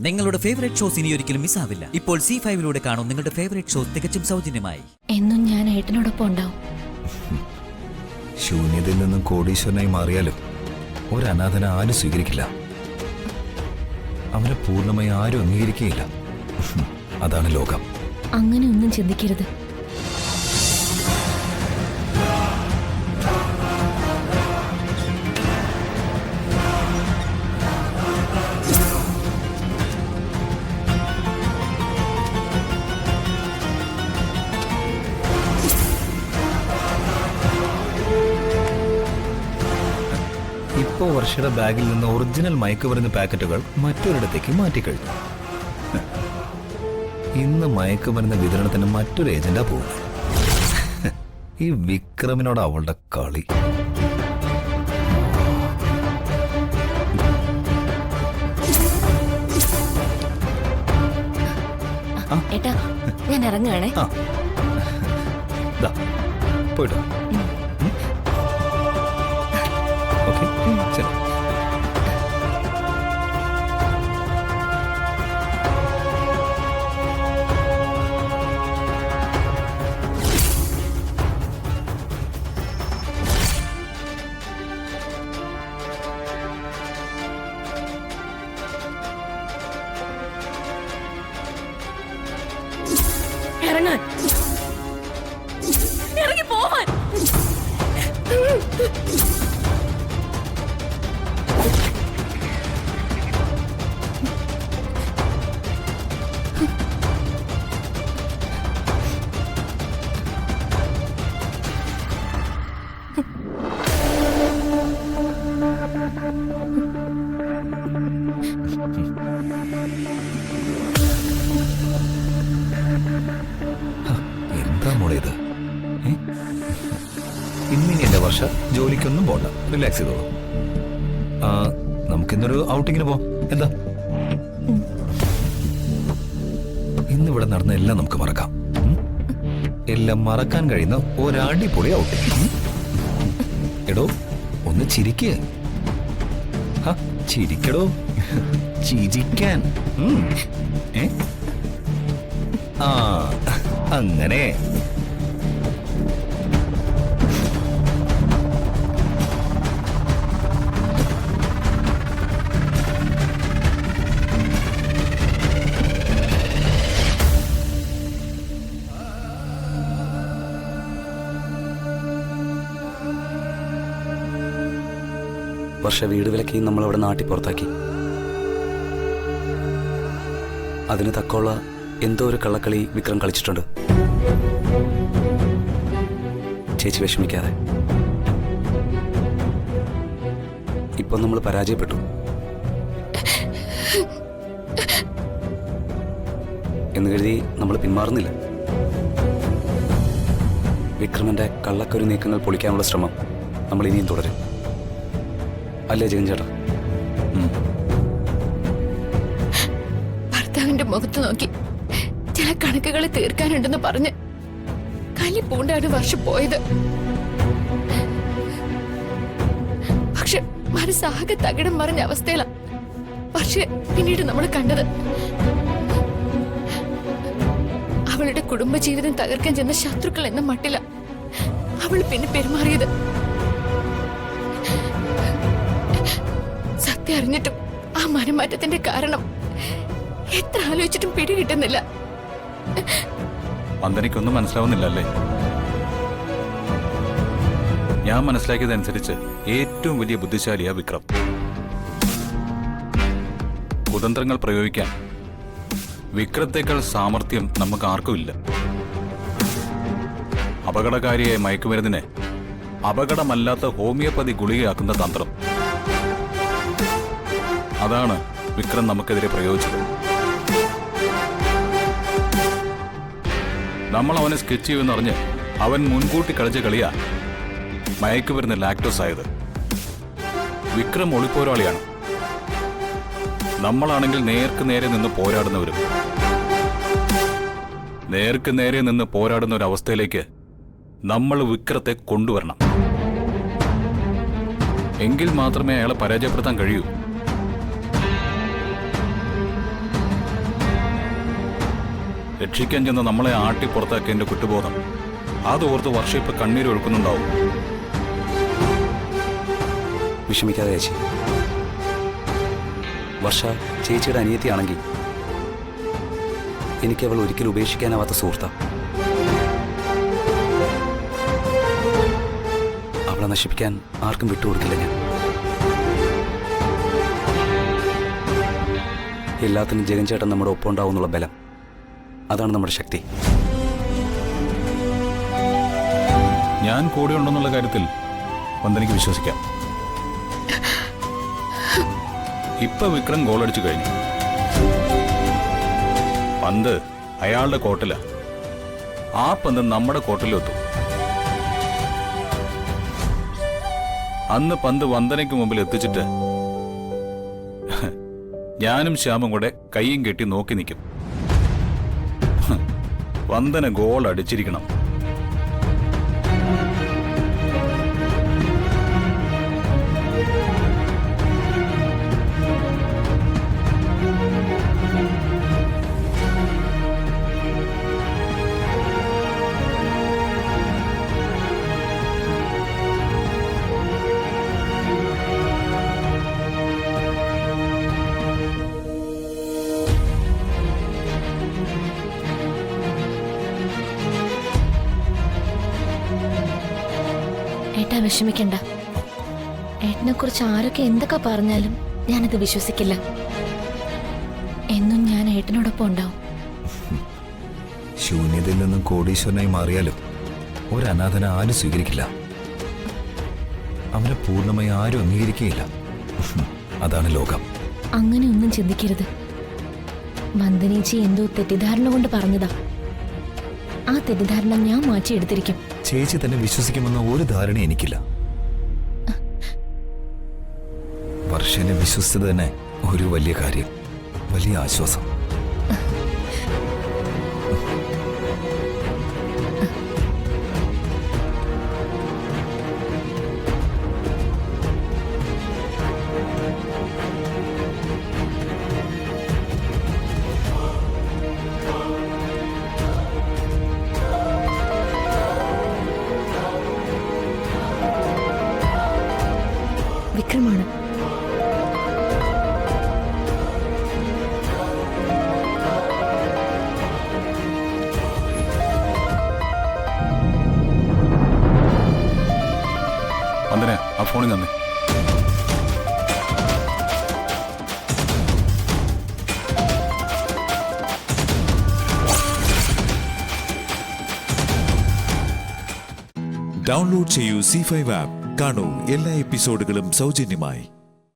നിങ്ങളുടെ favourite shows ഇനി ഒരിക്കലും മിസ്സാവില്ല. ഇപ്പോൾ C5 കാണും നിങ്ങളുടെ ഫേവറേറ്റ് ഷോസ് തികച്ചും സൗജന്യമായി. എന്നും ഞാൻ ഏട്ടനോടൊപ്പം ഉണ്ടാവും. ശൂന്യതയിൽ നിന്നും കോടീശ്വരനായി മാറിയാലും ഒരു അനാഥനെ ആരും സ്വീകരിക്കില്ല. അവനെ പൂർണ്ണമായി ആരും അംഗീകരിക്കുകയില്ല. അതാണ് ലോകം. അങ്ങനെ ഒന്നും ചിന്തിക്കരുത്. ഇപ്പോൾ വർഷയുടെ ബാഗിൽ നിന്ന് ഒറിജിനൽ മയക്കുമരുന്ന് പാക്കറ്റുകൾ മറ്റൊരിടത്തേക്ക് മാറ്റിക്കഴിഞ്ഞു. ഇന്ന് മയക്കുമരുന്ന് വിതരണത്തിന് മറ്റൊരു ഏജന്റാ പോകുന്നത്. ഈ വിക്രമിനോട് അവളുടെ കളി. ഏട്ടാ, ഞാൻ ഇറങ്ങുകയാണേ. പോയിട്ടോ. ഓക്കെ, ശരി. ഇറങ്ങാൻ, ഇറങ്ങി പോവാൻ. എന്താ മോളെ ഇത്? ഇന്നിനി എന്റെ വർഷ ജോലിക്കൊന്നും പോണ്ട, റിലാക്സ് ചെയ്തോളൂ. നമുക്കിന്നൊരു ഔട്ടിങ്ങിന് പോവാം. എന്താ? ഇന്നിവിടെ നടന്ന എല്ലാം നമുക്ക് മറക്കാം. എല്ലാം മറക്കാൻ കഴിയുന്ന ഒരടിപൊളി ഔട്ടിങ്. എടോ, ഒന്ന് ചിരിക്കേ. ചിരിക്കടോ, ചിരിക്കാൻ. അങ്ങനെ. വർഷ വീട് വിലക്കി നമ്മളവിടെ നാട്ടി പുറത്താക്കി. അതിന് തക്കമുള്ള എന്തോ ഒരു കള്ളക്കളി വിക്രം കളിച്ചിട്ടുണ്ട്. ചേച്ചി വിഷമിക്കാതെ. ഇപ്പൊ നമ്മൾ പരാജയപ്പെട്ടു എന്ന് കരുതി നമ്മൾ പിന്മാറുന്നില്ല. വിക്രമന്റെ കള്ളക്കൊരു നീക്കങ്ങൾ പൊളിക്കാനുള്ള ശ്രമം നമ്മൾ ഇനിയും തുടരും. അല്ലേ ജഗൻ ചേട്ടാ? ഭർത്താവിന്റെ മുഖത്ത് നോക്കി ചില കണക്കുകളെ തീർക്കാനുണ്ടെന്ന് പറഞ്ഞ് കലി പൂണ്ടാണ് വർഷം പോയത്. പക്ഷെ മനസ്സാകെ തകിടം മറിഞ്ഞ അവസ്ഥയിലാണ് പക്ഷെ പിന്നീട് നമ്മൾ കണ്ടത്. അവളുടെ കുടുംബജീവിതം തകർക്കാൻ ചെന്ന ശത്രുക്കൾ എന്ന മട്ടില അവൾ പിന്നെ പെരുമാറിയത്. സത്യം അറിഞ്ഞിട്ടും ആ മനംമാറ്റത്തിന്റെ കാരണം എത്ര ആലോചിച്ചിട്ടും പിടികിട്ടുന്നില്ല. വന്ദനയ്ക്കൊന്നും മനസ്സിലാവുന്നില്ലല്ലേ? ഞാൻ മനസ്സിലാക്കിയതനുസരിച്ച് ഏറ്റവും വലിയ ബുദ്ധിശാലിയാ വിക്രം. കുതന്ത്രങ്ങൾ പ്രയോഗിക്കാൻ വിക്രത്തേക്കാൾ സാമർഥ്യം നമുക്ക് ആർക്കുമില്ല. അപകടകാരിയായ മയക്കുമരുന്നിനെ അപകടമല്ലാത്ത ഹോമിയോപ്പതി ഗുളികയാക്കുന്ന തന്ത്രം, അതാണ് വിക്രം നമുക്കെതിരെ പ്രയോഗിച്ചത്. നമ്മൾ അവനെ സ്കെച്ച് ചെയ്യുമെന്നറിഞ്ഞ് അവൻ മുൻകൂട്ടി കളിച്ച കളിയാ മയക്കുമരുന്ന് ലാക്ടോസ് ആയത്. വിക്രം ഒളിപ്പോരാളിയാണ്. നമ്മളാണെങ്കിൽ നേർക്ക് നേരെ നിന്ന് പോരാടുന്നവരും. നേർക്ക് നേരെ നിന്ന് പോരാടുന്ന ഒരു അവസ്ഥയിലേക്ക് നമ്മൾ വിക്രത്തെ കൊണ്ടുവരണം. എങ്കിൽ മാത്രമേ അയാളെ പരാജയപ്പെടുത്താൻ കഴിയൂ. രക്ഷിക്കാൻ ചെന്ന് നമ്മളെ ആട്ടി പുറത്താക്കിയതിന്റെ കുറ്റബോധം അതോർത്ത് വർഷ ഇപ്പൊ കണ്ണീരൊഴുക്കുന്നുണ്ടാവും. വിഷമിക്കാതെ ചേച്ചി. വർഷ ചേച്ചിയുടെ അനിയത്തിയാണെങ്കിൽ എനിക്ക് അവൾ ഒരിക്കലും ഉപേക്ഷിക്കാനാവാത്ത സുഹൃത്താ. അവളെ നശിപ്പിക്കാൻ ആർക്കും വിട്ടുകൊടുക്കില്ല ഞാൻ. എല്ലാത്തിനും ജഗൻ ചേട്ടൻ നമ്മുടെ ഒപ്പം ഉണ്ടാവുന്നുള്ള ബലം, അതാണ് നമ്മുടെ ശക്തി. ഞാൻ കൂടെ ഉണ്ടെന്നുള്ള കാര്യത്തിൽ വന്ദനയ്ക്ക് വിശ്വസിക്കാം. ഇപ്പൊ വിക്രം ഗോളടിച്ചു കഴിഞ്ഞു. പന്ത് അയാളുടെ കോട്ടില. ആ പന്ത് നമ്മുടെ കോട്ടിലെത്തും. അന്ന് പന്ത് വന്ദനയ്ക്ക് മുമ്പിൽ എത്തിച്ചിട്ട് ഞാനും ശ്യാമും കൂടെ കൈയും കെട്ടി നോക്കി നിൽക്കും. വന്ദന ഗോൾ അടിച്ചിരിക്കണം. ഏട്ടാ വിഷമിക്കണ്ട. ഏട്ടനെ കുറിച്ച് ആരൊക്കെ എന്തൊക്കെ പറഞ്ഞാലും ഞാനത് വിശ്വസിക്കില്ല. എന്നും ഞാൻ ഏട്ടനോടൊപ്പം ഉണ്ടാവും. ശൂന്യതയിൽ നിന്നും കോടീശ്വരനായി മാറിയാലും ഒരു അനാഥനെ ആരും സ്വീകരിക്കില്ല. അവനെ പൂർണ്ണമായി ആരും അംഗീകരിക്കുകയില്ല. അതാണ് ലോകം. അങ്ങനെ ഒന്നും ചിന്തിക്കരുത്. വന്ദനേച്ചി എന്തോ തെറ്റിദ്ധാരണ കൊണ്ട് പറഞ്ഞതാ. ആ തെറ്റിദ്ധാരണ ഞാൻ മാറ്റിയെടുത്തിരിക്കും. ചേച്ചി തന്നെ വിശ്വസിക്കുമെന്ന ഒരു ധാരണ എനിക്കില്ല. വർഷനെ വിശ്വസിച്ചത് തന്നെ ഒരു വലിയ കാര്യം, വലിയ ആശ്വാസം. വിക്രമാണ്. വന്ദന ആ ഫോണിൽ തന്നെ. ഡൗൺലോഡ് ചെയ്യൂ C5 ആപ്പ്. കാണൂ എല്ലാ എപ്പിസോഡുകളും സൗജന്യമായി.